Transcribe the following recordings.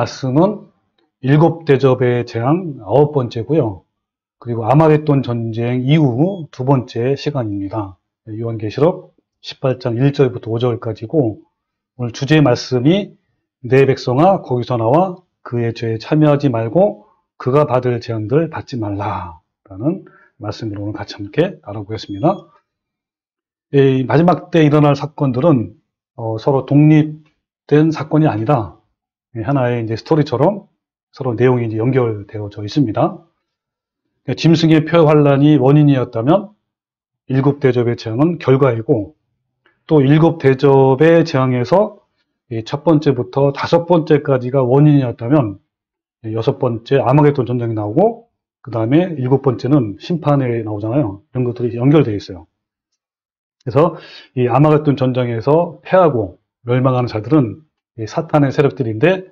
말씀은 일곱 대접의 재앙 9번째고요. 그리고 아마겟돈 전쟁 이후 2번째 시간입니다. 요한계시록 18장 1절부터 5절까지고 오늘 주제 말씀이 내 백성아 거기서 나와 그의 죄에 참여하지 말고 그가 받을 재앙들 받지 말라라는 말씀으로 오늘 같이 함께 알아보겠습니다. 마지막 때 일어날 사건들은 서로 독립된 사건이 아니라 하나의 이제 스토리처럼 서로 내용이 이제 연결되어져 있습니다. 짐승의 표 환란이 원인이었다면 일곱 대접의 재앙은 결과이고 또 일곱 대접의 재앙에서 첫 번째부터 5번째까지가 원인이었다면 6번째 아마겟돈 전쟁이 나오고 그 다음에 7번째는 심판에 나오잖아요. 이런 것들이 연결되어 있어요. 그래서 이 아마겟돈 전쟁에서 패하고 멸망하는 자들은 사탄의 세력들인데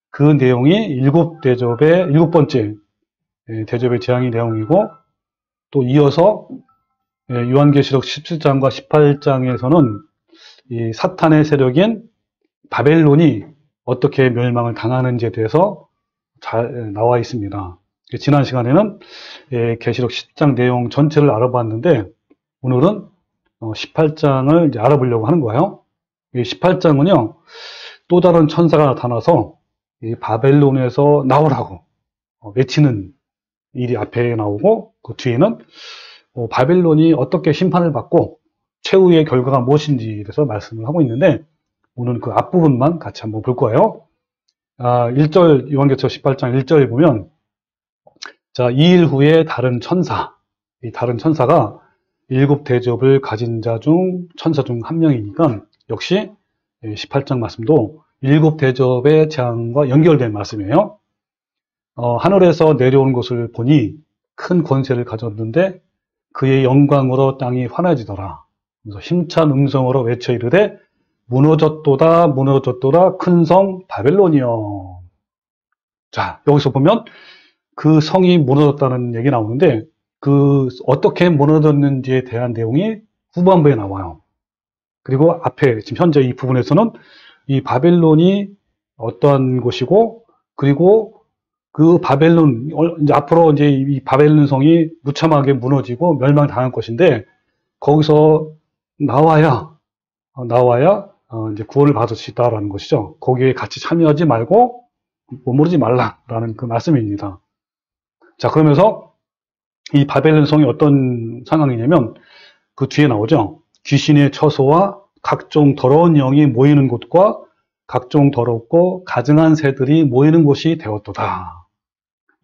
그 내용이 일곱 번째 대접의 재앙의 내용이고 또 이어서 요한계시록 17장과 18장에서는 이 사탄의 세력인 바벨론이 어떻게 멸망을 당하는지에 대해서 잘 나와 있습니다. 지난 시간에는 계시록 10장 내용 전체를 알아봤는데 오늘은 18장을 이제 알아보려고 하는 거예요. 이 18장은요 또 다른 천사가 나타나서 이 바벨론에서 나오라고 외치는 일이 앞에 나오고 그 뒤에는 바벨론이 어떻게 심판을 받고 최후의 결과가 무엇인지에 대해서 말씀을 하고 있는데 오늘은 그 앞부분만 같이 한번 볼 거예요. 1절 요한계시록 18장 1절에 보면 자, 2일 후에 다른 천사, 이 다른 천사가 일곱 대접을 가진 자 중 천사 중 한 명이니까 역시 18장 말씀도 일곱 대접의 재앙과 연결된 말씀이에요. 하늘에서 내려오는 것을 보니 큰 권세를 가졌는데 그의 영광으로 땅이 환해지더라. 그래서 힘찬 음성으로 외쳐 이르되 무너졌도다 무너졌도다 큰 성 바벨론이여. 자, 여기서 보면 그 성이 무너졌다는 얘기 나오는데 그 어떻게 무너졌는지에 대한 내용이 후반부에 나와요. 그리고 앞에 지금 현재 이 부분에서는 이 바벨론이 어떠한 곳이고 그리고 그 바벨론 이제 앞으로 이제 이 바벨론 성이 무참하게 무너지고 멸망당할 것인데 거기서 나와야 이제 구원을 받을 수 있다라는 것이죠. 거기에 같이 참여하지 말고 머무르지 말라라는 그 말씀입니다. 자, 그러면서 이 바벨론 성이 어떤 상황이냐면 그 뒤에 나오죠. 귀신의 처소와 각종 더러운 영이 모이는 곳과 각종 더럽고 가증한 새들이 모이는 곳이 되었도다.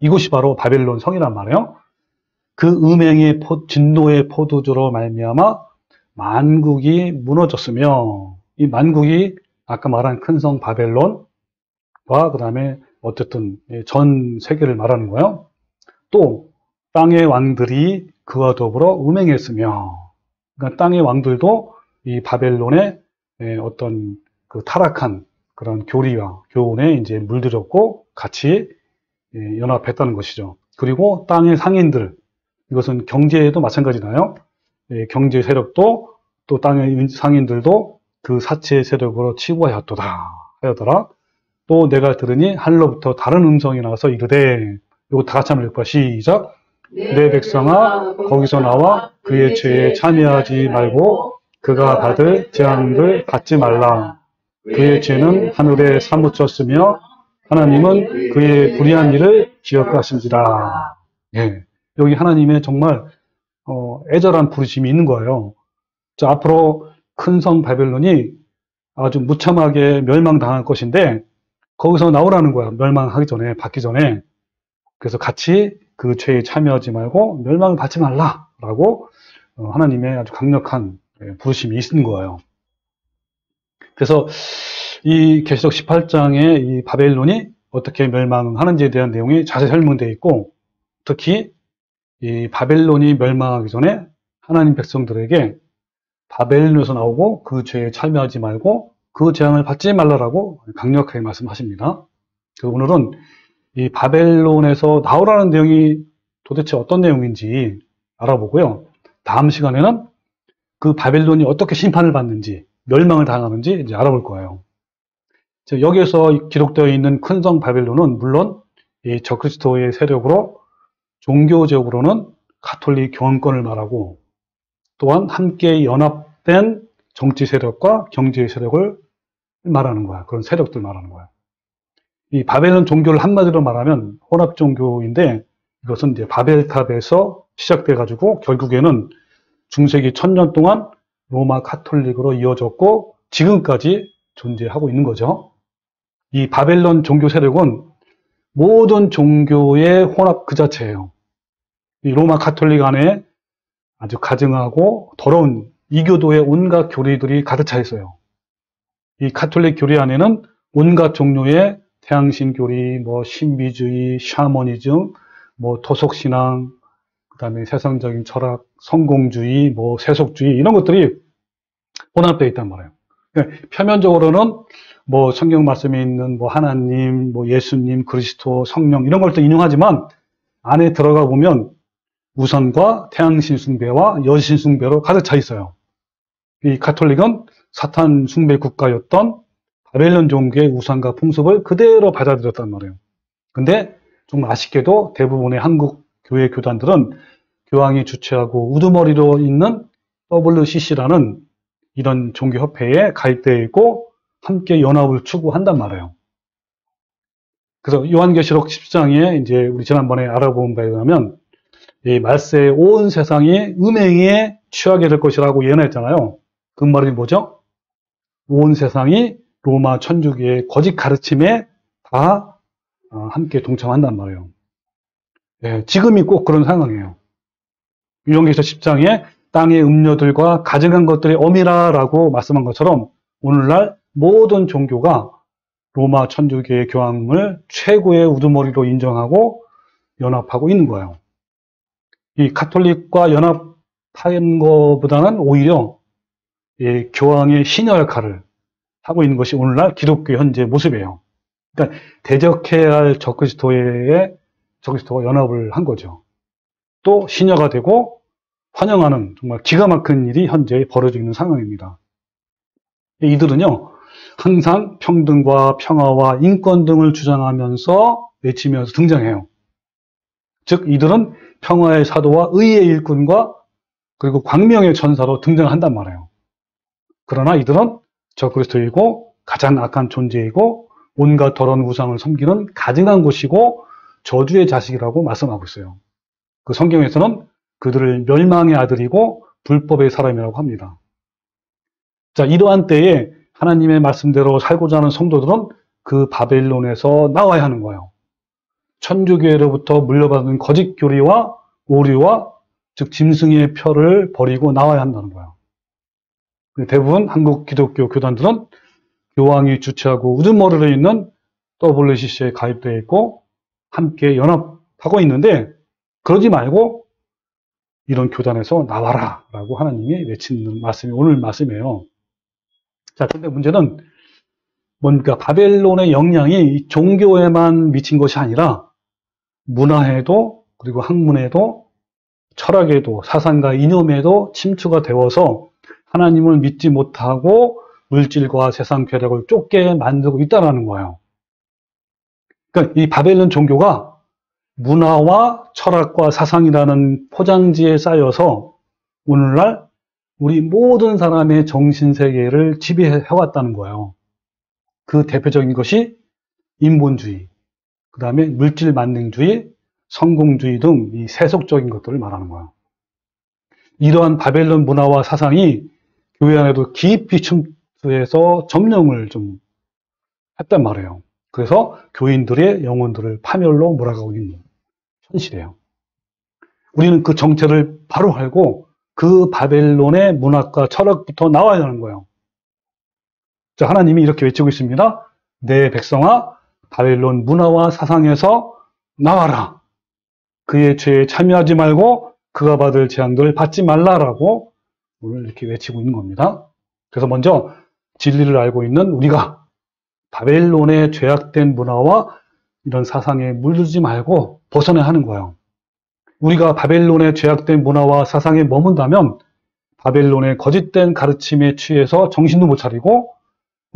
이곳이 바로 바벨론 성이란 말이에요. 그 음행의 진노의 포도주로 말미암아 만국이 무너졌으며 이 만국이 아까 말한 큰 성 바벨론과 그 다음에 어쨌든 전 세계를 말하는 거예요. 또 땅의 왕들이 그와 더불어 음행했으며 그러니까 땅의 왕들도 이 바벨론의 어떤 그 타락한 그런 교리와 교훈에 이제 물들였고 같이 연합했다는 것이죠. 그리고 땅의 상인들, 이것은 경제에도 마찬가지나요? 경제 세력도 또 땅의 상인들도 그 사체 세력으로 치부하였도다 하였더라. 또 내가 들으니 하늘로부터 다른 음성이 나와서 이르되, 이거 다 같이 한번 읽어봐. 시작. 내 백성아 거기서 나와 그의 죄에 참여하지 말고 그가 받을 재앙을 받지 말라. 그의 죄는 하늘에 사무쳤으며 하나님은 그의 불의한 일을 기억하신지라. 예, 여기 하나님의 정말 애절한 부르심이 있는 거예요. 자, 앞으로 큰 성 바벨론이 아주 무참하게 멸망당할 것인데 거기서 나오라는 거야. 멸망하기 전에, 받기 전에. 그래서 같이 그 죄에 참여하지 말고 멸망을 받지 말라라고 하나님의 아주 강력한 부르심이 있는 거예요. 그래서 이 계시록 18장에 이 바벨론이 어떻게 멸망하는지에 대한 내용이 자세히 설명되어 있고, 특히 이 바벨론이 멸망하기 전에 하나님 백성들에게 바벨론에서 나오고 그 죄에 참여하지 말고 그 재앙을 받지 말라라고 강력하게 말씀하십니다. 그래서 오늘은 이 바벨론에서 나오라는 내용이 도대체 어떤 내용인지 알아보고요. 다음 시간에는 그 바벨론이 어떻게 심판을 받는지, 멸망을 당하는지 이제 알아볼 거예요. 여기에서 기록되어 있는 큰 성 바벨론은 물론 이 적그리스도의 세력으로 종교적으로는 가톨릭 교황권을 말하고, 또한 함께 연합된 정치 세력과 경제 세력을 말하는 거야. 그런 세력들 말하는 거야. 이 바벨론 종교를 한마디로 말하면 혼합 종교인데, 이것은 이제 바벨탑에서 시작돼 가지고 결국에는 중세기 1000년 동안 로마 가톨릭으로 이어졌고 지금까지 존재하고 있는 거죠. 이 바벨론 종교 세력은 모든 종교의 혼합 그 자체예요. 이 로마 가톨릭 안에 아주 가증하고 더러운 이교도의 온갖 교리들이 가득 차 있어요. 이 가톨릭 교리 안에는 온갖 종류의 태양신 교리, 신비주의, 샤머니즘, 토속신앙, 그 다음에 세상적인 철학, 성공주의, 세속주의, 이런 것들이 혼합되어 있단 말이에요. 그러니까 표면적으로는 성경 말씀에 있는 하나님, 예수님, 그리스도, 성령, 이런 걸 또 인용하지만 안에 들어가 보면 우상과 태양신 숭배와 여신 숭배로 가득 차 있어요. 이 가톨릭은 사탄 숭배 국가였던 바벨론 종교의 우상과 풍습을 그대로 받아들였단 말이에요. 근데 좀 아쉽게도 대부분의 한국 교회 교단들은 교황이 주최하고 우두머리로 있는 WCC라는 이런 종교협회에 가입되어 있고 함께 연합을 추구한단 말이에요. 그래서 요한계시록 10장에 이제 우리 지난번에 알아본 바에 의하면 이 말세의 온 세상이 음행에 취하게 될 것이라고 예언했잖아요. 그 말이 뭐죠? 온 세상이 로마 천주교의 거짓 가르침에 다 함께 동참한단 말이에요. 네, 지금이 꼭 그런 상황이에요. 요한계시록 10장에 땅의 음료들과 가증한 것들이 어미라라고 말씀한 것처럼 오늘날 모든 종교가 로마 천주교의 교황을 최고의 우두머리로 인정하고 연합하고 있는 거예요. 이 가톨릭과 연합한 것보다는 오히려 이 교황의 신여 역할을 하고 있는 것이 오늘날 기독교 현재 모습이에요. 그러니까 대적해야 할 적그리스도가 연합을 한 거죠. 또 신여가 되고 환영하는 정말 기가 막힌 일이 현재 벌어지고 있는 상황입니다. 이들은요, 항상 평등과 평화와 인권 등을 주장하면서 외치면서 등장해요. 즉, 이들은 평화의 사도와 의의 일꾼과 그리고 광명의 전사로 등장한단 말이에요. 그러나 이들은 적그리스도이고 가장 악한 존재이고 온갖 더러운 우상을 섬기는 가증한 곳이고 저주의 자식이라고 말씀하고 있어요. 그 성경에서는 그들을 멸망의 아들이고 불법의 사람이라고 합니다. 자, 이러한 때에 하나님의 말씀대로 살고자 하는 성도들은 그 바벨론에서 나와야 하는 거예요. 천주교회로부터 물려받은 거짓 교리와 오류와 즉 짐승의 표를 버리고 나와야 한다는 거예요. 대부분 한국 기독교 교단들은 교황이 주최하고 우두머리로 있는 WCC에 가입되어 있고 함께 연합하고 있는데 그러지 말고 이런 교단에서 나와라 라고 하나님이 외치는 말씀이 오늘 말씀이에요. 자, 근데 문제는 뭔가 바벨론의 영향이 종교에만 미친 것이 아니라 문화에도 그리고 학문에도 철학에도 사상과 이념에도 침투가 되어서 하나님을 믿지 못하고 물질과 세상 쾌락을 쫓게 만들고 있다는 거예요. 그러니까 이 바벨론 종교가 문화와 철학과 사상이라는 포장지에 쌓여서 오늘날 우리 모든 사람의 정신세계를 지배해왔다는 거예요. 그 대표적인 것이 인본주의, 그 다음에 물질 만능주의, 성공주의 등 이 세속적인 것들을 말하는 거예요. 이러한 바벨론 문화와 사상이 교회 안에도 깊이 침투해서 점령을 좀 했단 말이에요. 그래서 교인들의 영혼들을 파멸로 몰아가고 있는 현실이에요. 우리는 그 정체를 바로 알고 그 바벨론의 문화과 철학부터 나와야 하는 거예요. 자, 하나님이 이렇게 외치고 있습니다. 내 백성아, 바벨론 문화와 사상에서 나와라. 그의 죄에 참여하지 말고 그가 받을 재앙들을 받지 말라라고 오늘 이렇게 외치고 있는 겁니다. 그래서 먼저 진리를 알고 있는 우리가 바벨론의 죄악된 문화와 이런 사상에 물들지 말고 벗어나야 하는 거예요. 우리가 바벨론의 죄악된 문화와 사상에 머문다면 바벨론의 거짓된 가르침에 취해서 정신도 못 차리고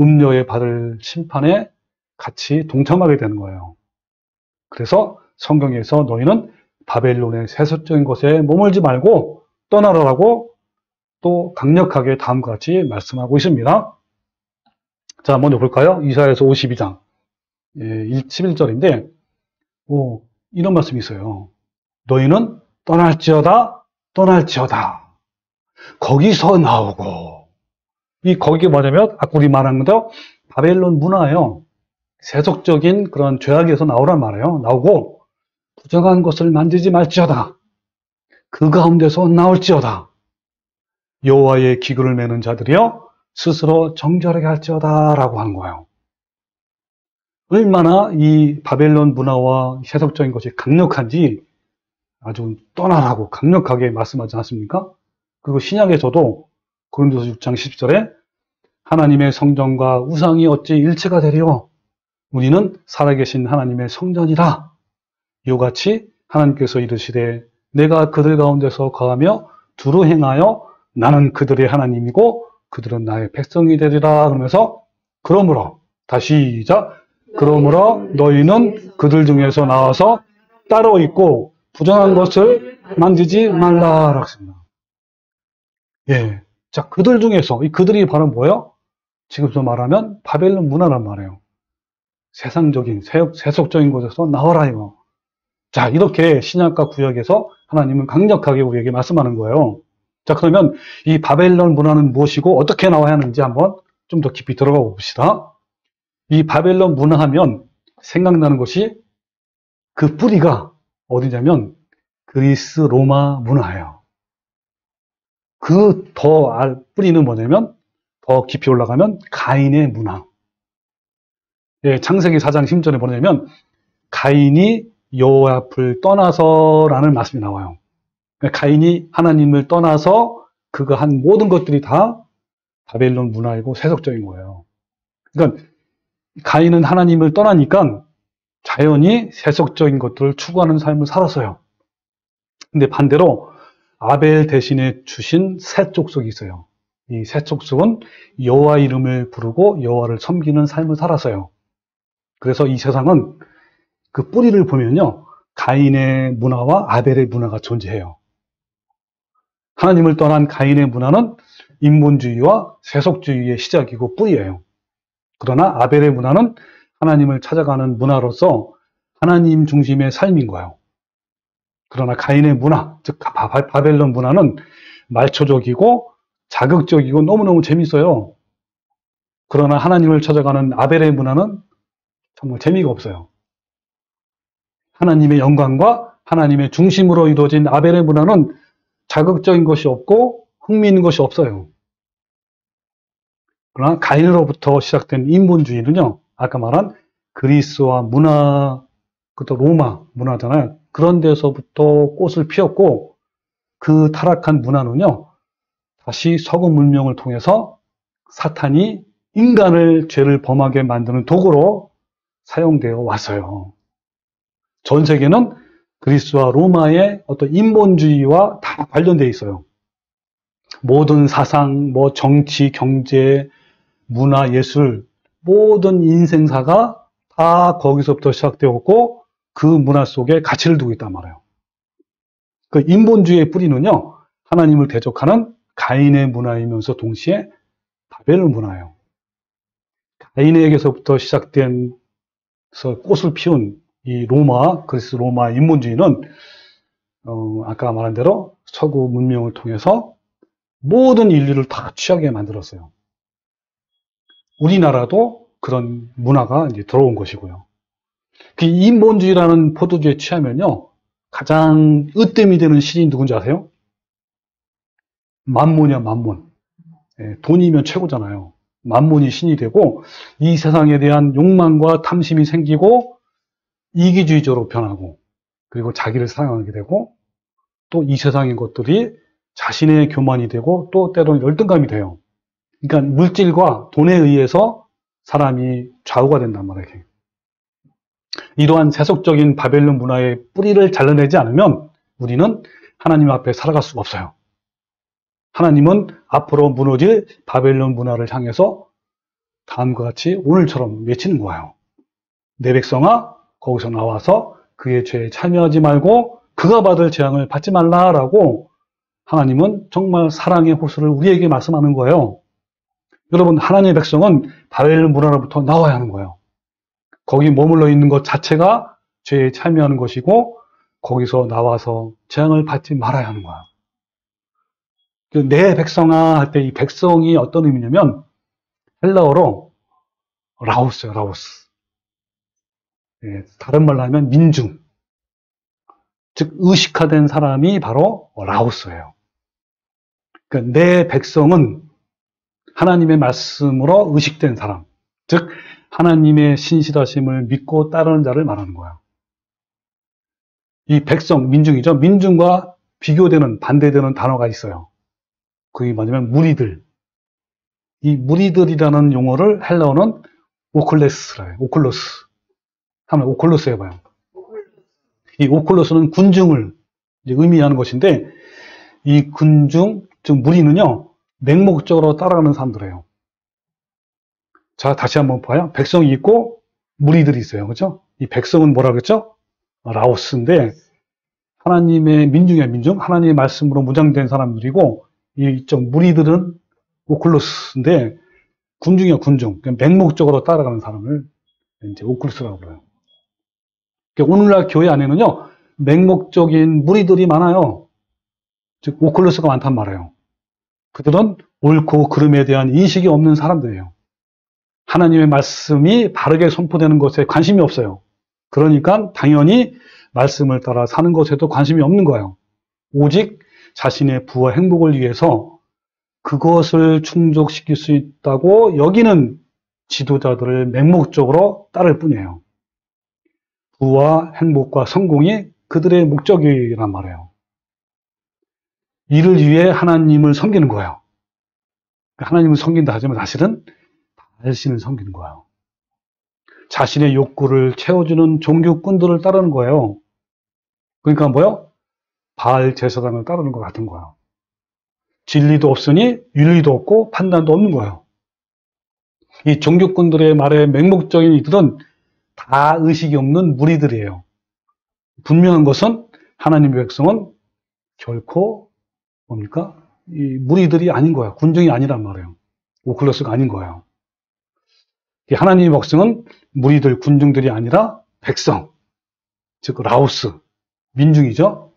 음녀에 받을 심판에 같이 동참하게 되는 거예요. 그래서 성경에서 너희는 바벨론의 세속적인 것에 머물지 말고 떠나라라고 또 강력하게 다음과 같이 말씀하고 있습니다. 자, 먼저 볼까요? 이사야서 52장 11절인데 이런 말씀이 있어요. 너희는 떠날지어다 떠날지어다 거기서 나오고 거기가 뭐냐면 아까 우리 말한 것도 바벨론 문화예요. 세속적인 그런 죄악에서 나오란 말이에요. 나오고 부정한 것을 만지지 말지어다. 그 가운데서 나올지어다. 여호와의 기구를 매는 자들이여 스스로 정결하게 할지어다 라고 하는 거예요. 얼마나 이 바벨론 문화와 세속적인 것이 강력한지 아주 떠나라고 강력하게 말씀하지 않습니까? 그리고 신약에서도 고린도서 6장 10절에 하나님의 성전과 우상이 어찌 일체가 되리요? 우리는 살아계신 하나님의 성전이라. 이와 같이 하나님께서 이르시되 내가 그들 가운데서 거하며 두루 행하여 나는 그들의 하나님이고 그들은 나의 백성이 되리라. 그러면서 그러므로 다시 시작. 그러므로 너희는 그들 중에서 나와서 따로 있고 부정한 것을 만지지 말라라고 했습니다. 예. 자, 그들 중에서 이 그들이 바로 뭐예요? 지금서 말하면 바벨론 문화란 말이에요. 세상적인 세속적인 곳에서 나와라 이거. 자, 이렇게 신약과 구약에서 하나님은 강력하게 우리에게 말씀하는 거예요. 자, 그러면 이 바벨론 문화는 무엇이고 어떻게 나와야 하는지 한번 좀 더 깊이 들어가 봅시다. 이 바벨론 문화하면 생각나는 것이 그 뿌리가 어디냐면 그리스 로마 문화예요. 그 뿌리는 뭐냐면 더 깊이 올라가면 가인의 문화. 예, 창세기 4장 10절에 뭐냐면 가인이 여호와 앞을 떠나서라는 말씀이 나와요. 그러니까 가인이 하나님을 떠나서 그가 한 모든 것들이 다 바벨론 문화이고 세속적인 거예요. 그러니까 가인은 하나님을 떠나니까 자연히 세속적인 것들을 추구하는 삶을 살았어요. 근데 반대로 아벨 대신에 주신 셋 족속이 있어요. 이 셋 족속은 여호와 이름을 부르고 여호와를 섬기는 삶을 살았어요. 그래서 이 세상은 그 뿌리를 보면요, 가인의 문화와 아벨의 문화가 존재해요. 하나님을 떠난 가인의 문화는 인본주의와 세속주의의 시작이고 뿌리예요. 그러나 아벨의 문화는 하나님을 찾아가는 문화로서 하나님 중심의 삶인 거예요. 그러나 가인의 문화, 즉 바벨론 문화는 말초적이고 자극적이고 너무너무 재밌어요. 그러나 하나님을 찾아가는 아벨의 문화는 정말 재미가 없어요. 하나님의 영광과 하나님의 중심으로 이루어진 아벨의 문화는 자극적인 것이 없고 흥미있는 것이 없어요. 그러나 가인으로부터 시작된 인본주의는요, 아까 말한 그리스와 문화, 그것도 로마 문화잖아요. 그런 데서부터 꽃을 피웠고 그 타락한 문화는요, 다시 서구 문명을 통해서 사탄이 인간을 죄를 범하게 만드는 도구로 사용되어 왔어요. 전 세계는 그리스와 로마의 어떤 인본주의와 다 관련되어 있어요. 모든 사상, 정치, 경제, 문화, 예술, 모든 인생사가 다 거기서부터 시작되었고 그 문화 속에 가치를 두고 있단 말이에요. 그 인본주의의 뿌리는요, 하나님을 대적하는 가인의 문화이면서 동시에 바벨론 문화예요. 가인에게서부터 시작된 꽃을 피운 이 그리스 로마 인본주의는 아까 말한 대로 서구 문명을 통해서 모든 인류를 다 취하게 만들었어요. 우리나라도 그런 문화가 이제 들어온 것이고요. 그 인본주의라는 포도주에 취하면요, 가장 으뜸이 되는 신이 누군지 아세요? 만몬이야, 만몬. 예, 돈이면 최고잖아요. 만몬이 신이 되고 이 세상에 대한 욕망과 탐심이 생기고 이기주의적으로 변하고 그리고 자기를 사랑하게 되고 또 이 세상의 것들이 자신의 교만이 되고 또 때로는 열등감이 돼요. 그러니까 물질과 돈에 의해서 사람이 좌우가 된단 말이에요. 이러한 세속적인 바벨론 문화의 뿌리를 잘라내지 않으면 우리는 하나님 앞에 살아갈 수가 없어요. 하나님은 앞으로 무너질 바벨론 문화를 향해서 다음과 같이 오늘처럼 외치는 거예요. 내 백성아, 거기서 나와서 그의 죄에 참여하지 말고 그가 받을 재앙을 받지 말라라고 하나님은 정말 사랑의 호소를 우리에게 말씀하는 거예요. 여러분, 하나님의 백성은 바벨 문화로부터 나와야 하는 거예요. 거기 머물러 있는 것 자체가 죄에 참여하는 것이고 거기서 나와서 재앙을 받지 말아야 하는 거야. 내 백성아 할 때 이 백성이 어떤 의미냐면 헬라어로 라오스예요, 라오스. 예, 다른 말로 하면 민중. 즉 의식화된 사람이 바로 라오스예요. 그러니까 내 백성은 하나님의 말씀으로 의식된 사람. 즉 하나님의 신실하심을 믿고 따르는 자를 말하는 거야. 이 백성, 민중이죠. 민중과 비교되는, 반대되는 단어가 있어요. 그게 뭐냐면 무리들. 이 무리들이라는 용어를 헬라어는 오클레스라 해요. 오클로스. 한번 오클로스 해봐요. 이 오클로스는 군중을 의미하는 것인데 이 군중, 즉 무리는요. 맹목적으로 따라가는 사람들이에요. 자, 다시 한번 봐요. 백성이 있고 무리들이 있어요. 그렇죠? 이 백성은 뭐라 그랬죠? 라오스인데 하나님의 민중이야, 민중. 하나님의 말씀으로 무장된 사람들이고 이쪽 무리들은 오클로스인데 군중이야, 군중. 맹목적으로 따라가는 사람을 이제 오클로스라고 불러요. 오늘날 교회 안에는요, 맹목적인 무리들이 많아요. 즉, 오클로스가 많단 말이에요. 그들은 옳고 그름에 대한 인식이 없는 사람들이에요. 하나님의 말씀이 바르게 선포되는 것에 관심이 없어요. 그러니까 당연히 말씀을 따라 사는 것에도 관심이 없는 거예요. 오직 자신의 부와 행복을 위해서 그것을 충족시킬 수 있다고 여기는 지도자들을 맹목적으로 따를 뿐이에요. 부와 행복과 성공이 그들의 목적이란 말이에요. 이를 위해 하나님을 섬기는 거예요. 하나님을 섬긴다 하지만 사실은 바알신을 섬기는 거예요. 자신의 욕구를 채워주는 종교꾼들을 따르는 거예요. 그러니까 뭐요? 바알 제사장을 따르는 것 같은 거예요. 진리도 없으니 윤리도 없고 판단도 없는 거예요. 이 종교꾼들의 말에 맹목적인 이들은 다 의식이 없는 무리들이에요. 분명한 것은 하나님의 백성은 결코 뭡니까? 이 무리들이 아닌 거예요. 군중이 아니란 말이에요. 오클로스가 아닌 거예요. 하나님의 백성은 무리들, 군중들이 아니라 백성, 즉 라오스, 민중이죠.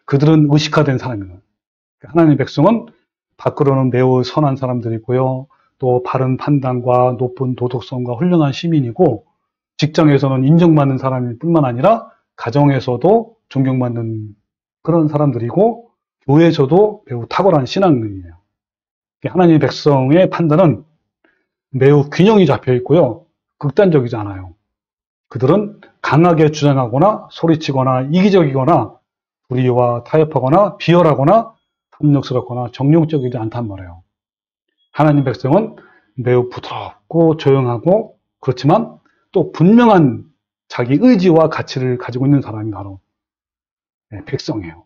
그들은 의식화된 사람이에요. 하나님의 백성은 밖으로는 매우 선한 사람들이고요. 또 바른 판단과 높은 도덕성과 훌륭한 시민이고 직장에서는 인정받는 사람일 뿐만 아니라 가정에서도 존경받는 그런 사람들이고 교회에서도 매우 탁월한 신앙인이에요. 하나님의 백성의 판단은 매우 균형이 잡혀 있고요. 극단적이지 않아요. 그들은 강하게 주장하거나 소리치거나 이기적이거나 불의와 타협하거나 비열하거나 탐욕스럽거나 정욕적이지 않단 말이에요. 하나님 백성은 매우 부드럽고 조용하고 그렇지만 또 분명한 자기 의지와 가치를 가지고 있는 사람이 바로 백성이에요.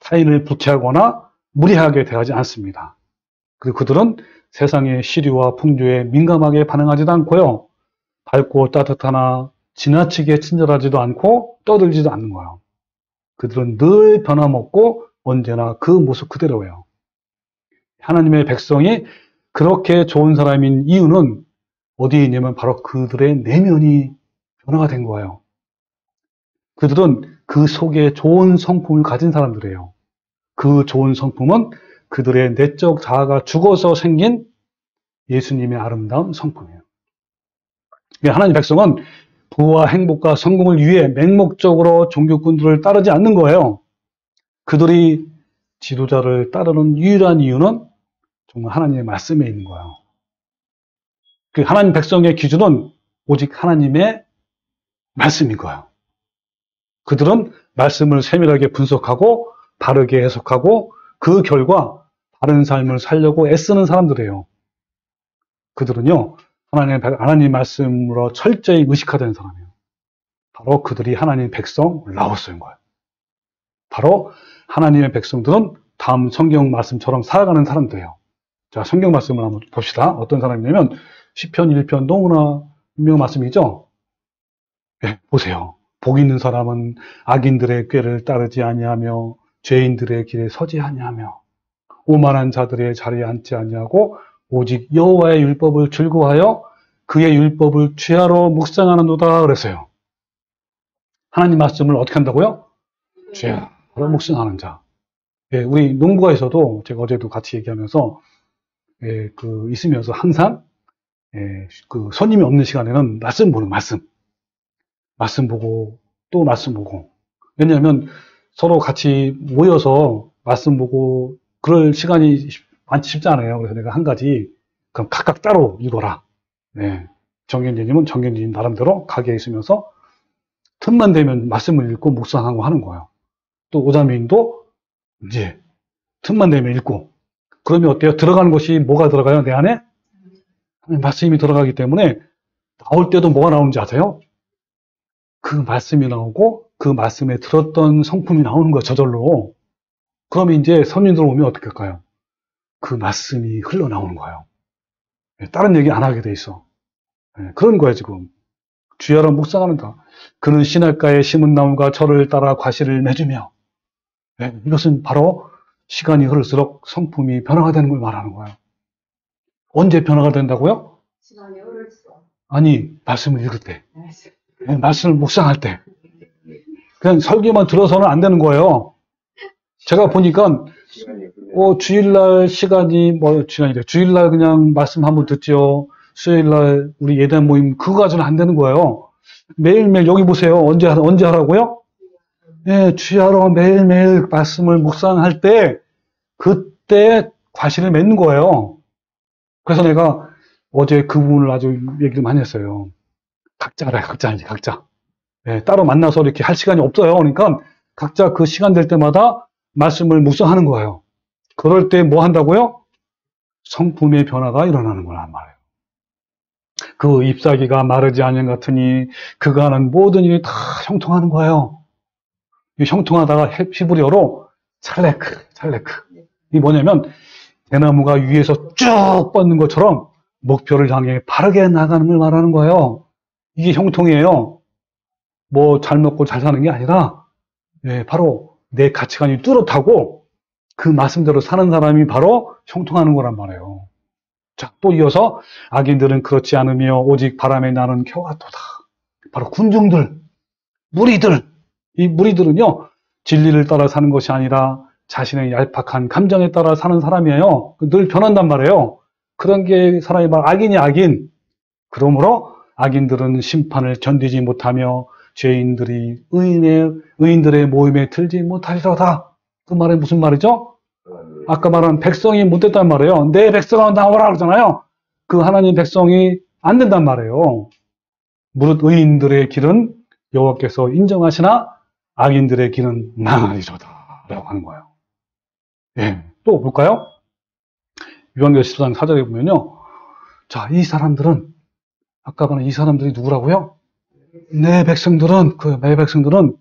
타인을 불쾌하거나 무리하게 대하지 않습니다. 그리고 그들은 세상의 시류와 풍조에 민감하게 반응하지도 않고요. 밝고 따뜻하나 지나치게 친절하지도 않고 떠들지도 않는 거예요. 그들은 늘 변함없고 언제나 그 모습 그대로예요. 하나님의 백성이 그렇게 좋은 사람인 이유는 어디에 있냐면 바로 그들의 내면이 변화가 된 거예요. 그들은 그 속에 좋은 성품을 가진 사람들이에요. 그 좋은 성품은 그들의 내적 자아가 죽어서 생긴 예수님의 아름다운 성품이에요. 하나님 백성은 부와 행복과 성공을 위해 맹목적으로 종교꾼들을 따르지 않는 거예요. 그들이 지도자를 따르는 유일한 이유는 정말 하나님의 말씀에 있는 거예요. 그 하나님 백성의 기준은 오직 하나님의 말씀인 거예요. 그들은 말씀을 세밀하게 분석하고 바르게 해석하고 그 결과 바른 삶을 살려고 애쓰는 사람들이에요. 그들은요, 하나님 말씀으로 철저히 의식화된 사람이에요. 바로 그들이 하나님 백성 라오스인 거예요. 바로 하나님의 백성들은 다음 성경 말씀처럼 살아가는 사람들이에요. 자, 성경 말씀을 한번 봅시다. 어떤 사람이냐면 시편 1편 너무나 유명한 말씀이죠. 네, 보세요. 복 있는 사람은 악인들의 꾀를 따르지 아니하며 죄인들의 길에 서지 아니하며 오만한 자들의 자리에 앉지 아니하고 오직 여호와의 율법을 즐거워하여 그의 율법을 취하러 묵상하는도다 그랬어요. 하나님 말씀을 어떻게 한다고요? 취하러 묵상하는 자. 예, 우리 농부가에서도 제가 어제도 같이 얘기하면서 있으면서 항상 그 손님이 없는 시간에는 말씀 보는 말씀 보고 또 말씀 보고. 왜냐하면 서로 같이 모여서 말씀 보고 그럴 시간이 많지 쉽지 않아요. 그래서 내가 한 가지 그럼 각각 따로 읽어라. 네. 정경진님은 정경진 나름대로 가게에 있으면서 틈만 되면 말씀을 읽고 묵상하고 하는 거예요. 또 오자민도 이제 틈만 되면 읽고. 그러면 어때요? 들어가는 것이 뭐가 들어가요? 내 안에? 말씀이 들어가기 때문에 나올 때도 뭐가 나오는지 아세요? 그 말씀이 나오고 그 말씀에 들었던 성품이 나오는 거예요. 저절로. 그러면 이제 손님들 오면 어떻게 할까요? 그 말씀이 흘러나오는 거예요. 다른 얘기 안 하게 돼 있어. 그런 거예요, 지금. 주야로 묵상하는다. 그는 시냇가에 심은 나무가 저를 따라 과실을 맺으며. 이것은 바로 시간이 흐를수록 성품이 변화가 되는 걸 말하는 거예요. 언제 변화가 된다고요? 시간이 흐를수록. 아니, 말씀을 읽을 때. 말씀을 묵상할 때. 그냥 설교만 들어서는 안 되는 거예요. 제가 보니까 주일날 시간이 주일날 그냥 말씀 한번 듣죠. 수요일날 우리 예단 모임 그거 가지고는 안 되는 거예요. 매일매일 여기 보세요. 언제 하라고요? 네, 주야로 매일매일 말씀을 묵상할 때 그때 과실을 맺는 거예요. 그래서 내가 어제 그 부분을 아주 얘기를 많이 했어요. 각자. 네, 따로 만나서 이렇게 할 시간이 없어요. 그러니까 각자 그 시간 될 때마다 말씀을 묵상하는 거예요. 그럴 때 뭐 한다고요? 성품의 변화가 일어나는 거란 말이에요. 그 잎사귀가 마르지 않은 같으니 그가 하는 모든 일이 다 형통하는 거예요. 이 형통하다가 히브리어로 찰레크. 이게 뭐냐면 대나무가 위에서 쭉 뻗는 것처럼 목표를 향해 바르게 나가는 걸 말하는 거예요. 이게 형통이에요. 뭐 잘 먹고 잘 사는 게 아니라 바로 내 가치관이 뚜렷하고 그 말씀대로 사는 사람이 바로 형통하는 거란 말이에요. 자, 또 이어서 악인들은 그렇지 않으며 오직 바람에 나는 겨같도다. 바로 군중들, 무리들. 이 무리들은요, 진리를 따라 사는 것이 아니라 자신의 얄팍한 감정에 따라 사는 사람이에요. 늘 변한단 말이에요. 그런 게 사람이 막 악인이 악인. 그러므로 악인들은 심판을 견디지 못하며 죄인들이 의인들의 모임에 들지 못하리로다. 그 말은 무슨 말이죠? 아까 말한 백성이 못 됐단 말이에요. 내 백성아 나오라 그러잖아요. 그 하나님 백성이 안 된단 말이에요. 무릇 의인들의 길은 여호와께서 인정하시나 악인들의 길은 망하리로다 라고 하는 거예요. 또 볼까요? 요한계시록 14장 4절에 보면요. 자, 이 사람들은 아까 말한 이 사람들이 누구라고요? 내 백성들은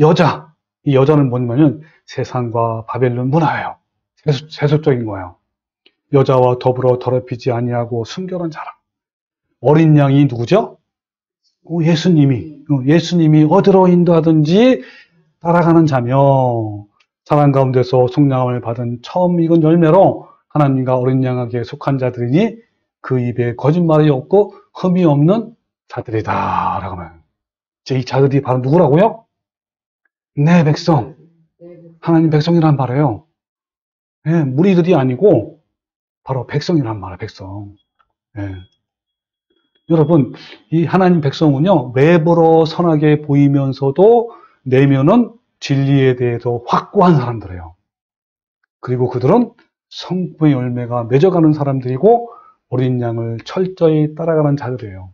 여자. 이 여자는 뭐냐면 세상과 바벨론 문화예요. 세속적인 거예요. 여자와 더불어 더럽히지 아니하고 순결한 자라. 어린 양이 누구죠? 예수님이 어디로 인도하든지 따라가는 자며 사람 가운데서 속량함을 받은 처음 익은 열매로 하나님과 어린 양에게 속한 자들이니 그 입에 거짓말이 없고 흠이 없는 자들이다 라고 하면 이 자들이 바로 누구라고요? 내 백성, 하나님 백성이란 말이에요. 무리들이 아니고 바로 백성이란 말이에요. 백성. 여러분, 이 하나님 백성은요, 외부로 선하게 보이면서도 내면은 진리에 대해서 확고한 사람들이에요. 그리고 그들은 성품의 열매가 맺어가는 사람들이고 어린 양을 철저히 따라가는 자들이에요.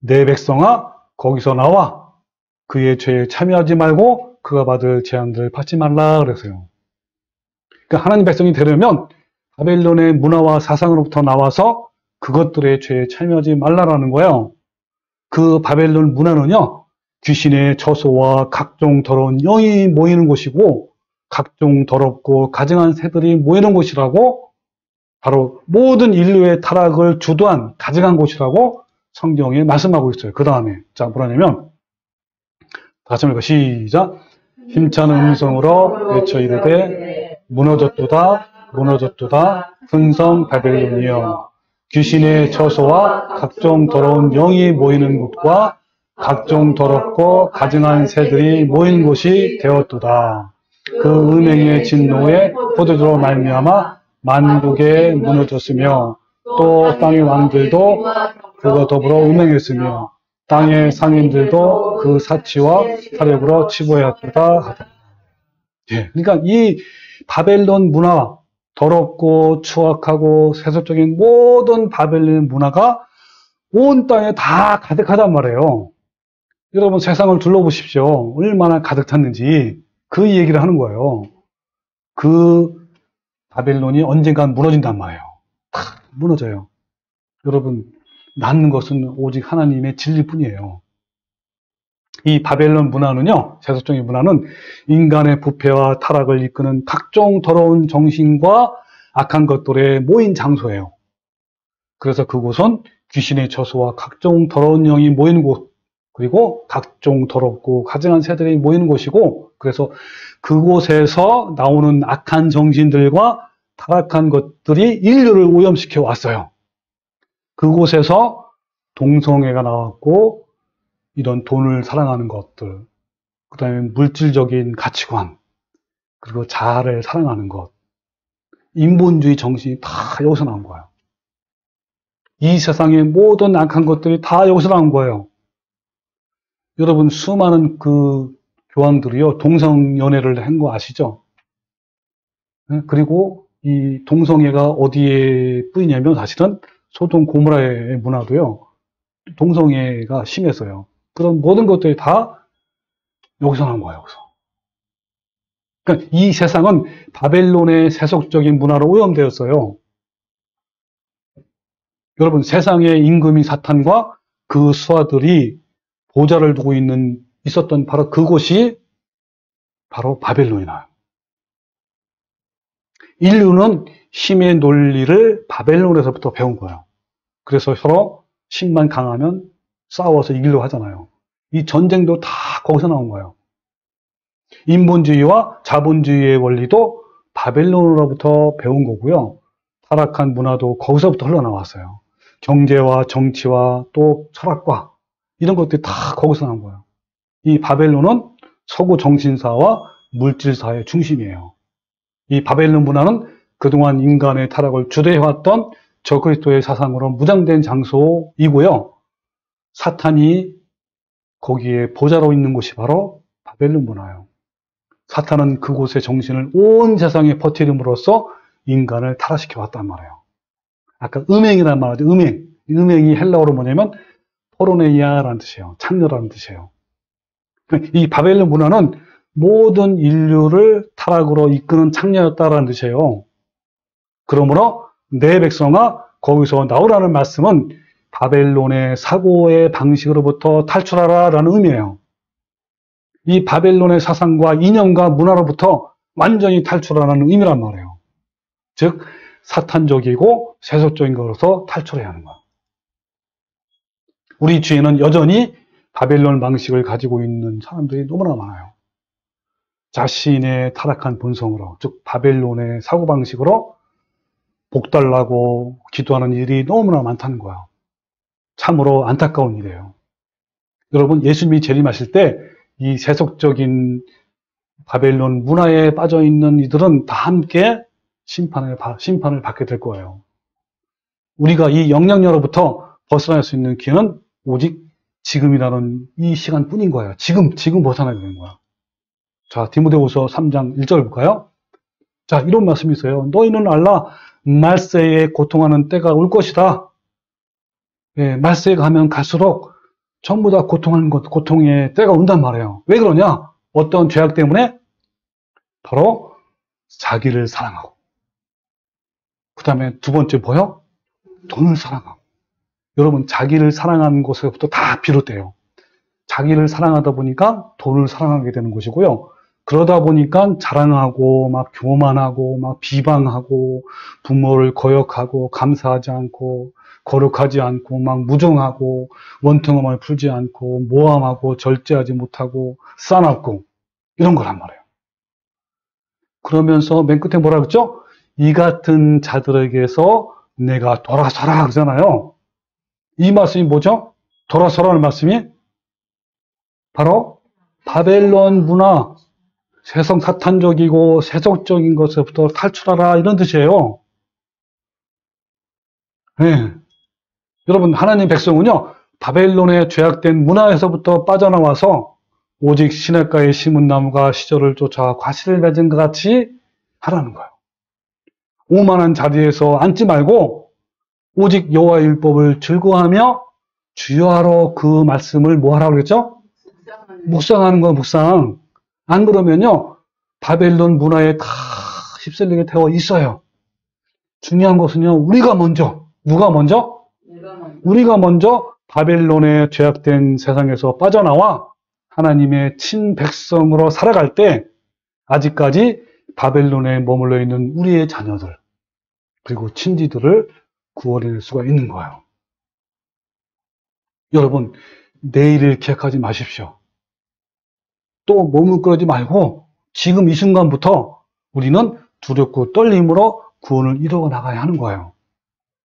내 백성아, 거기서 나와. 그의 죄에 참여하지 말고 그가 받을 재앙들을 받지 말라 그랬어요. 그러니까 하나님 백성이 되려면 바벨론의 문화와 사상으로부터 나와서 그것들의 죄에 참여하지 말라라는 거예요. 그 바벨론 문화는요, 귀신의 처소와 각종 더러운 영이 모이는 곳이고 각종 더럽고 가증한 새들이 모이는 곳이라고 바로 모든 인류의 타락을 주도한, 가져간 곳이라고 성경에 말씀하고 있어요. 그 다음에, 자, 뭐라냐면, 다시 한번 시작. 힘찬 음성으로 외쳐 이르되, 무너졌도다, 무너졌도다, 흥성 바벨론이여. 귀신의 처소와 각종 더러운 영이 모이는 곳과 각종 더럽고 가증한 새들이 모인 곳이 되었도다. 그 음행의 진노에 포도주로 말미암아 만국에 무너졌으며 또 땅의 왕들도 그가 더불어 음행했으며 땅의 상인들도 그 사치와 사력으로 치부하였다 하다. 예, 그러니까 이 바벨론 문화, 더럽고 추악하고 세속적인 모든 바벨론 문화가 온 땅에 다 가득하단 말이에요. 여러분 세상을 둘러보십시오. 얼마나 가득 찼는지 그 얘기를 하는 거예요. 그 바벨론이 언젠간 무너진단 말이에요. 다 무너져요. 여러분 남는 것은 오직 하나님의 진리뿐이에요. 이 바벨론 문화는요, 세속적인 문화는 인간의 부패와 타락을 이끄는 각종 더러운 정신과 악한 것들의 모인 장소예요. 그래서 그곳은 귀신의 처소와 각종 더러운 영이 모이는 곳, 그리고 각종 더럽고 가증한 새들이 모이는 곳이고, 그래서 그곳에서 나오는 악한 정신들과 타락한 것들이 인류를 오염시켜 왔어요. 그곳에서 동성애가 나왔고, 이런 돈을 사랑하는 것들, 그 다음에 물질적인 가치관, 그리고 자아를 사랑하는 것, 인본주의 정신이 다 여기서 나온 거예요. 이 세상의 모든 악한 것들이 다 여기서 나온 거예요. 여러분 수많은 그 교황들이요 동성연애를 한 거 아시죠? 그리고 이 동성애가 어디에 뿌이냐면 사실은 소돔 고모라의 문화도요 동성애가 심했어요. 그런 모든 것들이 다 여기서 나온 거예요. 여기서. 그러니까 이 세상은 바벨론의 세속적인 문화로 오염되었어요. 여러분 세상의 임금이 사탄과 그 수하들이 보좌를 두고 있었던 바로 그곳이 바로 바벨론이나요. 인류는 힘의 논리를 바벨론에서부터 배운 거예요. 그래서 서로 힘만 강하면 싸워서 이기려고 하잖아요. 이 전쟁도 다 거기서 나온 거예요. 인본주의와 자본주의의 원리도 바벨론으로부터 배운 거고요. 타락한 문화도 거기서부터 흘러나왔어요. 경제와 정치와 또 철학과 이런 것들이 다 거기서 나온 거예요. 이 바벨론은 서구 정신사와 물질사의 중심이에요. 이 바벨론 문화는 그동안 인간의 타락을 주도해왔던 저그리스도의 사상으로 무장된 장소이고요. 사탄이 거기에 보좌로 있는 곳이 바로 바벨론 문화예요. 사탄은 그곳의 정신을 온 세상에 퍼뜨림으로써 인간을 타락시켜 왔단 말이에요. 아까 음행이라는 말 하죠. 음행. 음행이 헬라어로 뭐냐면 포르네이아라는 뜻이에요. 창녀라는 뜻이에요. 이 바벨론 문화는 모든 인류를 타락으로 이끄는 창녀였다라는 뜻이에요. 그러므로 내 백성아 거기서 나오라는 말씀은 바벨론의 사고의 방식으로부터 탈출하라라는 의미예요. 이 바벨론의 사상과 이념과 문화로부터 완전히 탈출하라는 의미란 말이에요. 즉 사탄적이고 세속적인 것으로서 탈출해야 하는 거예요. 우리 주위에는 여전히 바벨론 방식을 가지고 있는 사람들이 너무나 많아요. 자신의 타락한 본성으로, 즉 바벨론의 사고방식으로 복달라고 기도하는 일이 너무나 많다는 거예요. 참으로 안타까운 일이에요. 여러분 예수님이 재림하실 때 이 세속적인 바벨론 문화에 빠져있는 이들은 다 함께 심판을 받게 될 거예요. 우리가 이 영향력으로부터 벗어날 수 있는 기회는 오직 지금이라는 이 시간뿐인 거예요. 지금 벗어나야 되는 거야. 자, 디모데후서 3장 1절 볼까요? 자, 이런 말씀이 있어요. 너희는 알라 말세에 고통하는 때가 올 것이다. 예, 말세에 가면 갈수록 전부 다 고통의 때가 온단 말이에요. 왜 그러냐? 어떤 죄악 때문에? 바로 자기를 사랑하고. 그 다음에 두 번째 뭐요? 돈을 사랑하고. 여러분 자기를 사랑하는 것에서부터 다 비롯돼요. 자기를 사랑하다 보니까 돈을 사랑하게 되는 것이고요. 그러다 보니까 자랑하고, 막 교만하고, 막 비방하고, 부모를 거역하고, 감사하지 않고, 거룩하지 않고, 막 무정하고, 원통함을 풀지 않고, 모함하고, 절제하지 못하고, 싸납고, 이런 거란 말이에요. 그러면서 맨 끝에 뭐라 그랬죠? 이 같은 자들에게서 내가 돌아서라 그러잖아요. 이 말씀이 뭐죠? 돌아서라는 말씀이 바로 바벨론 문화, 세상 사탄적이고 세속적인 것에부터 탈출하라 이런 뜻이에요. 네. 여러분 하나님 백성은요 바벨론의 죄악된 문화에서부터 빠져나와서 오직 시냇가에 심은 나무가 시절을 쫓아 과실을 맺은 것 같이 하라는 거예요. 오만한 자리에서 앉지 말고 오직 여호와의 율법을 즐거워하며 주여하러 그 말씀을 뭐 하라고 그랬죠? 묵상하는 거 묵상. 안 그러면요 바벨론 문화에 다 휩쓸리게 되어 있어요. 중요한 것은요 우리가 먼저 누가 먼저? 우리가 먼저 바벨론의 죄악된 세상에서 빠져나와 하나님의 친백성으로 살아갈 때 아직까지 바벨론에 머물러 있는 우리의 자녀들 그리고 친지들을 구원해낼 수가 있는 거예요. 여러분 내일을 기약하지 마십시오. 또 머뭇거리지 말고 지금 이 순간부터 우리는 두렵고 떨림으로 구원을 이루어 나가야 하는 거예요.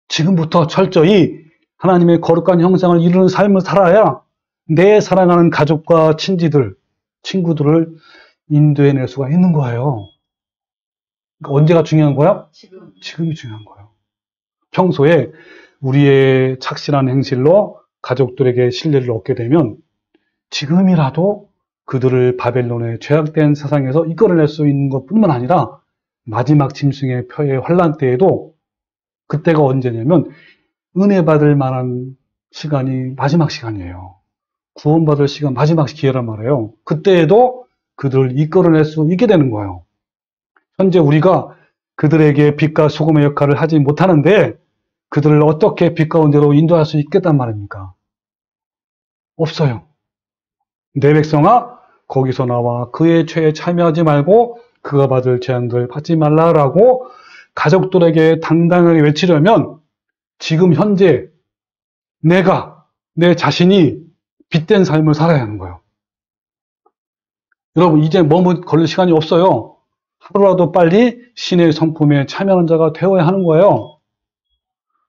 지금부터 철저히 하나님의 거룩한 형상을 이루는 삶을 살아야 내 사랑하는 가족과 친지들, 친구들을 인도해낼 수가 있는 거예요. 그러니까 언제가 중요한 거야? 지금이 중요한 거예요. 평소에 우리의 착실한 행실로 가족들에게 신뢰를 얻게 되면 지금이라도 그들을 바벨론의 죄악된 세상에서 이끌어낼 수 있는 것뿐만 아니라 마지막 짐승의 표의 환난 때에도 그때가 언제냐면 은혜 받을 만한 시간이 마지막 시간이에요. 구원받을 시간 마지막 기회란 말이에요. 그때에도 그들을 이끌어낼 수 있게 되는 거예요. 현재 우리가 그들에게 빛과 소금의 역할을 하지 못하는데 그들을 어떻게 빛 가운데로 인도할 수 있겠단 말입니까? 없어요. 내 백성아 거기서 나와 그의 죄에 참여하지 말고 그가 받을 재앙들 받지 말라라고 가족들에게 당당하게 외치려면 지금 현재 내가 내 자신이 빛된 삶을 살아야 하는 거예요. 여러분 이제 머뭇거릴 시간이 없어요. 하루라도 빨리 신의 성품에 참여하는 자가 되어야 하는 거예요.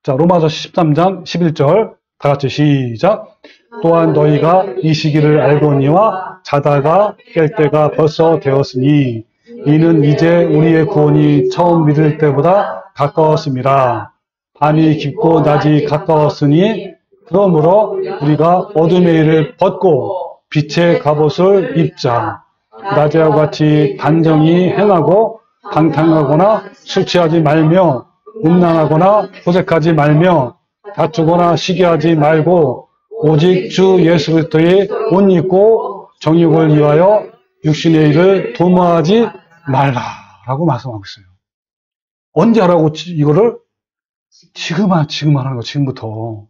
자, 로마서 13장 11절 다 같이 시작. 또한 너희가 이 시기를 알거니와 자다가 깰 때가 벌써 되었으니 이는 이제 우리의 구원이 처음 믿을 때보다 가까웠습니다. 밤이 깊고 낮이 가까웠으니 그러므로 우리가 어둠의 일을 벗고 빛의 갑옷을 입자. 낮에와 같이 단정히 행하고 방탕하거나 술 취하지 말며 음란하거나 호색하지 말며 다투거나 시기하지 말고 오직 주 예수 그리스도의 옷 입고 정욕을 위하여 육신의 일을 도모하지 말라라고 말씀하고 있어요. 언제 하라고 이거를? 지금 하는 거 지금부터.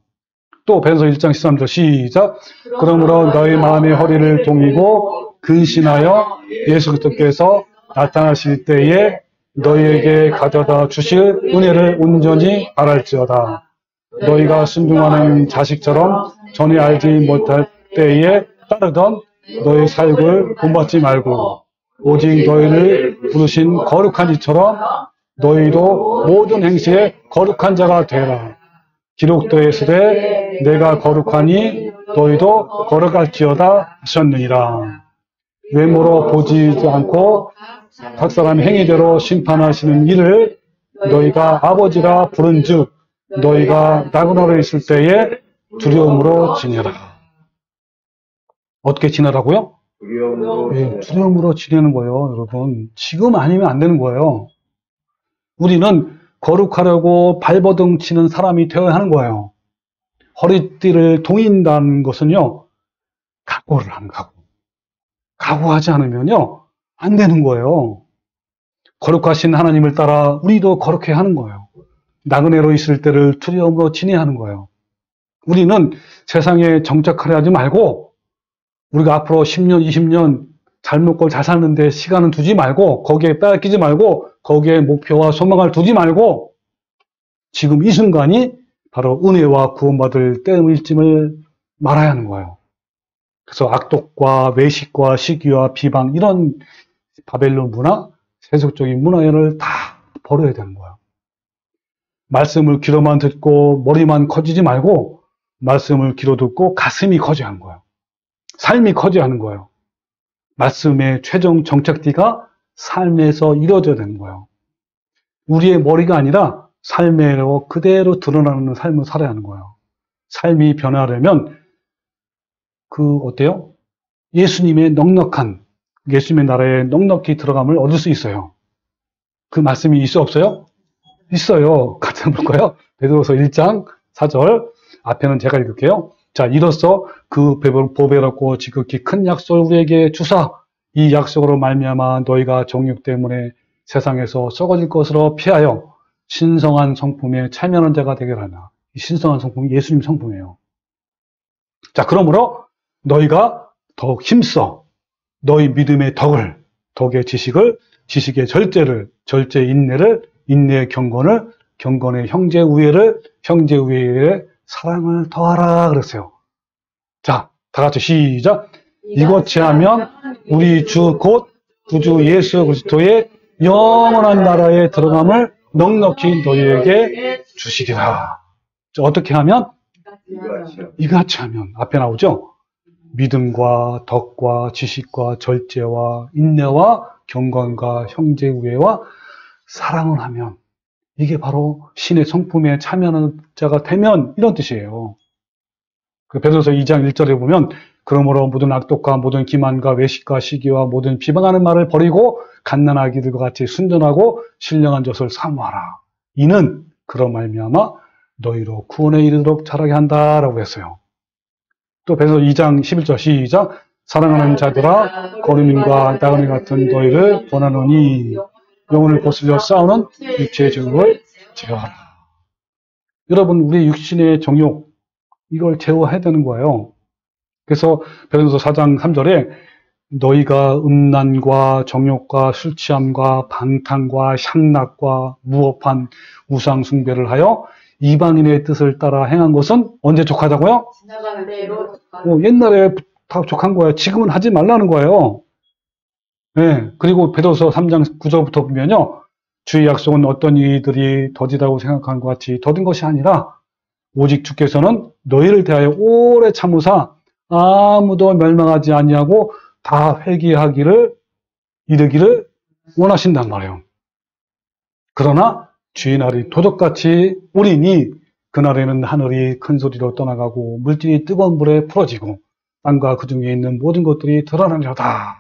또 베드로서 1장 13절 시작. 그러므로 너희 마음의 허리를 동이고 근신하여 예수 그리스도께서 나타나실 때에 너희에게 가져다 주실 은혜를 온전히 바랄지어다. 너희가 순종하는 자식처럼 전에 알지 못할 때에 따르던 너희 사육을 본받지 말고 오직 너희를 부르신 거룩한 이처럼 너희도 모든 행실에 거룩한 자가 되라. 기록되어 있으되 내가 거룩하니 너희도 거룩할지어다 하셨느니라. 외모로 보지 않고 각 사람의 행위대로 심판하시는 이를 너희가 아버지라 부른즉 너희가 나그네로 있을 때에 두려움으로 지내라. 어떻게 지내라고요? 두려움으로 지내는 거예요, 여러분. 지금 아니면 안 되는 거예요. 우리는 거룩하려고 발버둥 치는 사람이 되어야 하는 거예요. 허리띠를 동인다는 것은요, 각오를 하는 각오. 각오하지 않으면요, 안 되는 거예요. 거룩하신 하나님을 따라 우리도 거룩해야 하는 거예요. 나그네로 있을 때를 두려움으로 지내야 하는 거예요. 우리는 세상에 정착하려 하지 말고 우리가 앞으로 10년, 20년 잘 먹고 잘 사는데 시간은 두지 말고, 거기에 빼앗기지 말고, 거기에 목표와 소망을 두지 말고, 지금 이 순간이 바로 은혜와 구원받을 때임을 말아야 하는 거예요. 그래서 악독과 외식과 시기와 비방, 이런 바벨론 문화, 세속적인 문화를 다 버려야 되는 거예요. 말씀을 귀로만 듣고 머리만 커지지 말고, 말씀을 귀로 듣고 가슴이 커져야 하는 거예요. 삶이 커져야 하는 거예요. 말씀의 최종 정착지가 삶에서 이루어져야 되는 거예요. 우리의 머리가 아니라 삶으로 그대로 드러나는 삶을 살아야 하는 거예요. 삶이 변화하려면 어때요? 예수님의 넉넉한, 예수님의 나라에 넉넉히 들어감을 얻을 수 있어요. 그 말씀이 있어 없어요? 있어요. 같이 한번 볼까요? 베드로서 1장 4절, 앞에는 제가 읽을게요. 자, 이로써 그 보배롭고 지극히 큰 약속을 우리에게 주사, 이 약속으로 말미암아 너희가 정욕 때문에 세상에서 썩어질 것으로 피하여 신성한 성품에 참여하는 자가 되게 하나. 이 신성한 성품이 예수님 성품이에요. 자, 그러므로 너희가 더욱 힘써 너희 믿음의 덕의 지식을, 지식의 절제를, 절제의 인내를, 인내의 경건을, 경건의 형제 우애를, 형제 우애의 사랑을 더하라 그랬어요. 자, 다 같이 시작. 이것이 하면 우리 주 곧 구주 예수 그리스도의 영원한 나라에 들어감을 넉넉히 너희에게 주시리라. 어떻게 하면? 이같이 하면. 앞에 나오죠? 믿음과 덕과 지식과 절제와 인내와 경건과 형제 우애와 사랑을 하면, 이게 바로 신의 성품에 참여하는 자가 되면, 이런 뜻이에요. 베드로서 2장 1절에 보면, 그러므로 모든 악독과 모든 기만과 외식과 시기와 모든 비방하는 말을 버리고 갓난아기들과 같이 순전하고 신령한 젖을 사모하라. 이는 그런 말미암아 너희로 구원에 이르도록 자라게 한다라고 했어요. 또 베드로서 2장 11절 시작. 사랑하는 자들아, 거류민과 나그네 같은 너희를 권하노니 영혼을 거슬려 싸우는 육체의 정욕을 제어하라. 여러분, 우리 육신의 정욕, 이걸 제어해야 되는 거예요. 그래서 베드로서 4장 3절에 너희가 음란과 정욕과 술 취함과 방탕과 향락과 무업한 우상 숭배를 하여 이방인의 뜻을 따라 행한 것은 언제 족하다고요? 지나간 대로 옛날에 다 족한 거예요. 지금은 하지 말라는 거예요. 네, 그리고 베드로서 3장 9절부터 보면요, 주의 약속은 어떤 이들이 더디다고 생각하는 것 같이 더딘 것이 아니라 오직 주께서는 너희를 대하여 오래 참으사 아무도 멸망하지 아니하고 다 회개하기를 이르기를 원하신단 말이에요. 그러나 주의 날이 도적같이 오리니 그날에는 하늘이 큰 소리로 떠나가고 물질이 뜨거운 불에 풀어지고 땅과 그 중에 있는 모든 것들이 드러나리로다.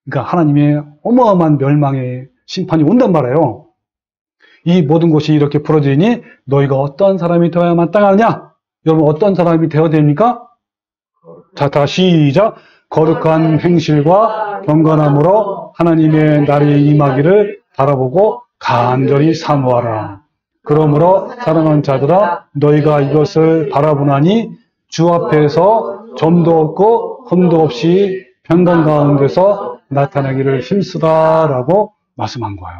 그러니까 하나님의 어마어마한 멸망의 심판이 온단 말이에요. 이 모든 것이 이렇게 풀어지니 너희가 어떤 사람이 되어야 마땅하냐? 여러분, 어떤 사람이 되어야 됩니까? 자, 다시 시작. 거룩한 행실과 경건함으로 하나님의 날이 임하기를 바라보고 간절히 사모하라. 그러므로 사랑하는 자들아, 너희가 이것을 바라보나니 주 앞에서 점도 없고 흠도 없이 평강 가운데서 나타나기를 힘쓰라라고 말씀한 거예요.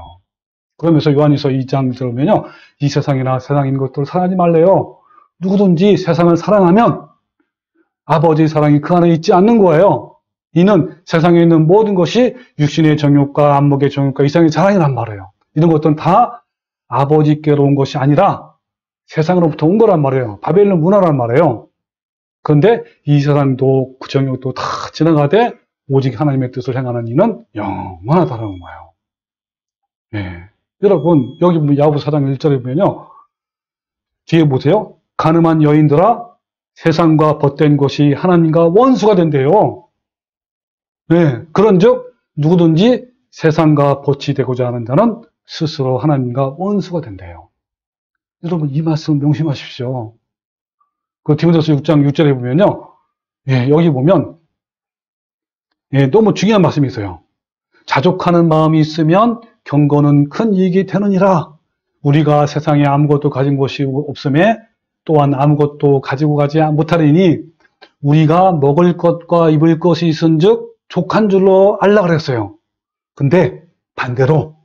그러면서 요한일서 2장 들으면요, 이 세상이나 세상에 있는 것들을 사랑하지 말래요. 누구든지 세상을 사랑하면 아버지의 사랑이 그 안에 있지 않는 거예요. 이는 세상에 있는 모든 것이 육신의 정욕과 안목의 정욕과 이상의 자랑이란 말이에요. 이런 것들은 다 아버지께로 온 것이 아니라 세상으로부터 온 거란 말이에요. 바벨론 문화란 말이에요. 그런데 이 세상도 그 정욕도 다 지나가되 오직 하나님의 뜻을 행하는 이는 영원하다는 거예요. 네. 여러분, 여기 야고보서 4장 1절에 보면요, 뒤에 보세요. 가늠한 여인들아, 세상과 벗된 것이 하나님과 원수가 된대요. 네. 그런즉 누구든지 세상과 벗이 되고자 하는 자는 스스로 하나님과 원수가 된대요. 여러분, 이 말씀 명심하십시오. 그 디모데후서 6장 6절에 보면요, 여기 보면 너무 중요한 말씀이 있어요. 자족하는 마음이 있으면 경건은 큰 이익이 되느니라. 우리가 세상에 아무것도 가진 것이 없음에 또한 아무것도 가지고 가지 못하리니 우리가 먹을 것과 입을 것이 있은즉 족한 줄로 알라 그랬어요. 근데 반대로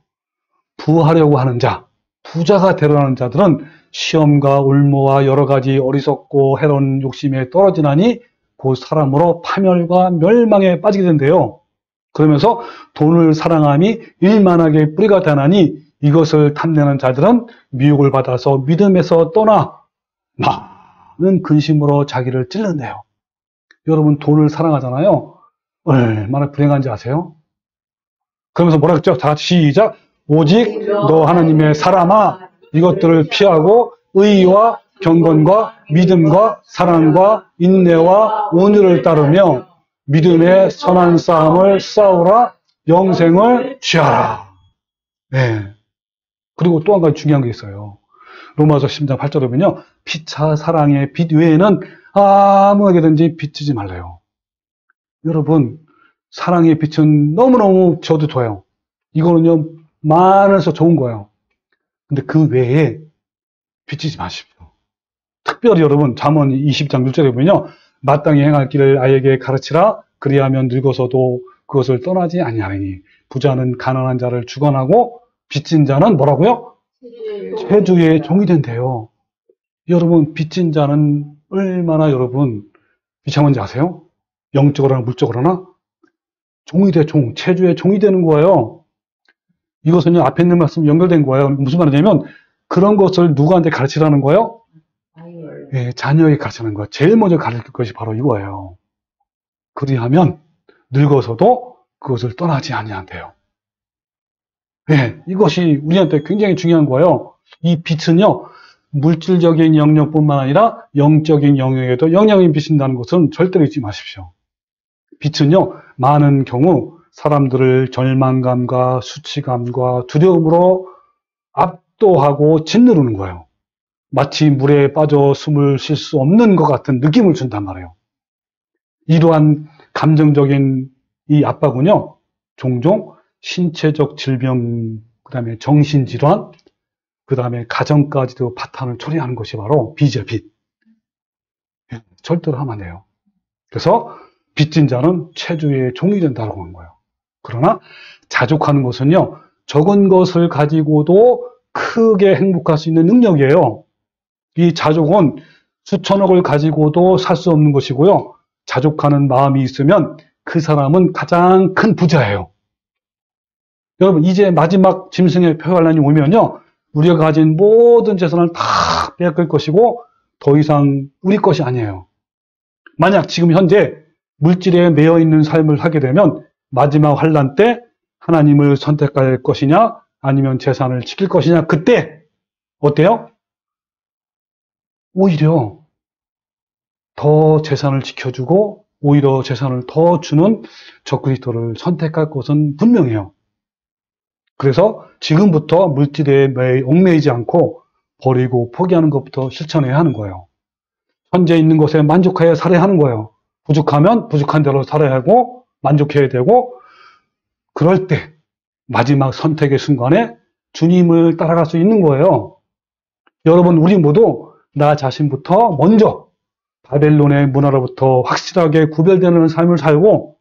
부하려고 하는 자, 부자가 되려는 자들은 시험과 올무와 여러 가지 어리석고 해로운 욕심에 떨어지나니 그 사람으로 파멸과 멸망에 빠지게 된대요. 그러면서 돈을 사랑함이 일만하게 뿌리가 되나니 이것을 탐내는 자들은 미혹을 받아서 믿음에서 떠나 많은 근심으로 자기를 찔른대요. 여러분 돈을 사랑하잖아요. 얼마나 불행한지 아세요? 그러면서 뭐라 그랬죠? 다 같이 시작. 오직 너 하나님의 사람아 이것들을 피하고 의와 경건과 믿음과 사랑과 인내와 온유를 따르며 믿음의 선한 싸움을 싸우라 영생을 취하라. 네. 그리고 또 한 가지 중요한 게 있어요. 로마서 10장 8절에 보면요. 피차 사랑의 빛 외에는 아무에게든지 비치지 말래요. 여러분 사랑의 빛은 너무너무 저도 좋아요. 이거는요 많아서 좋은 거예요. 근데 그 외에 비치지 마십시오. 특별히 여러분 잠언 20장 6절에 보면요. 마땅히 행할 길을 아이에게 가르치라. 그리하면 늙어서도 그것을 떠나지 아니하리니 부자는 가난한 자를 주관하고 빚진 자는 뭐라고요? 세주의 종이 된대요. 여러분 빚진 자는 얼마나 여러분 비참한지 아세요? 영적으로나 물적으로나 종이 돼 종, 체주의 종이 되는 거예요. 이것은요 앞에 있는 말씀 연결된 거예요. 무슨 말이냐면 그런 것을 누구한테 가르치라는 거예요? 예, 자녀에게 가르치는 거예요. 제일 먼저 가르칠 것이 바로 이거예요. 그리하면 늙어서도 그것을 떠나지 아니한대요. 예, 이것이 우리한테 굉장히 중요한 거예요. 이 빛은요 물질적인 영역뿐만 아니라 영적인 영역에도 영향을 미친다는 것은 절대로 잊지 마십시오. 빛은요 많은 경우 사람들을 절망감과 수치감과 두려움으로 압도하고 짓누르는 거예요. 마치 물에 빠져 숨을 쉴 수 없는 것 같은 느낌을 준단 말이에요. 이러한 감정적인 이 압박은요 종종 신체적 질병, 그 다음에 정신질환, 그 다음에 가정까지도 파탄을 초래하는 것이 바로 빚이에요. 빚. 절대로 하면 안 돼요. 그래서 빚진 자는 체주의 종이 된다고 하는 거예요. 그러나 자족하는 것은요 적은 것을 가지고도 크게 행복할 수 있는 능력이에요. 이 자족은 수천억을 가지고도 살 수 없는 것이고요. 자족하는 마음이 있으면 그 사람은 가장 큰 부자예요. 여러분 이제 마지막 짐승의 표현란이 오면요. 우리가 가진 모든 재산을 다 빼앗길 것이고 더 이상 우리 것이 아니에요. 만약 지금 현재 물질에 매여 있는 삶을 하게 되면 마지막 환난 때 하나님을 선택할 것이냐 아니면 재산을 지킬 것이냐 그때 어때요? 오히려 더 재산을 지켜주고 오히려 재산을 더 주는 적그리스도를 선택할 것은 분명해요. 그래서 지금부터 물질에 얽매이지 않고 버리고 포기하는 것부터 실천해야 하는 거예요. 현재 있는 것에 만족하여 살아야 하는 거예요. 부족하면 부족한 대로 살아야 하고 만족해야 되고 그럴 때 마지막 선택의 순간에 주님을 따라갈 수 있는 거예요. 여러분 우리 모두 나 자신부터 먼저 바벨론의 문화로부터 확실하게 구별되는 삶을 살고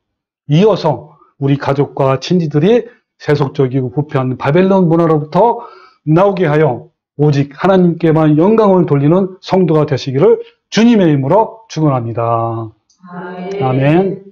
이어서 우리 가족과 친지들이 세속적이고 부패한 바벨론 문화로부터 나오게 하여 오직 하나님께만 영광을 돌리는 성도가 되시기를 주님의 이름으로 축원합니다. 아멘.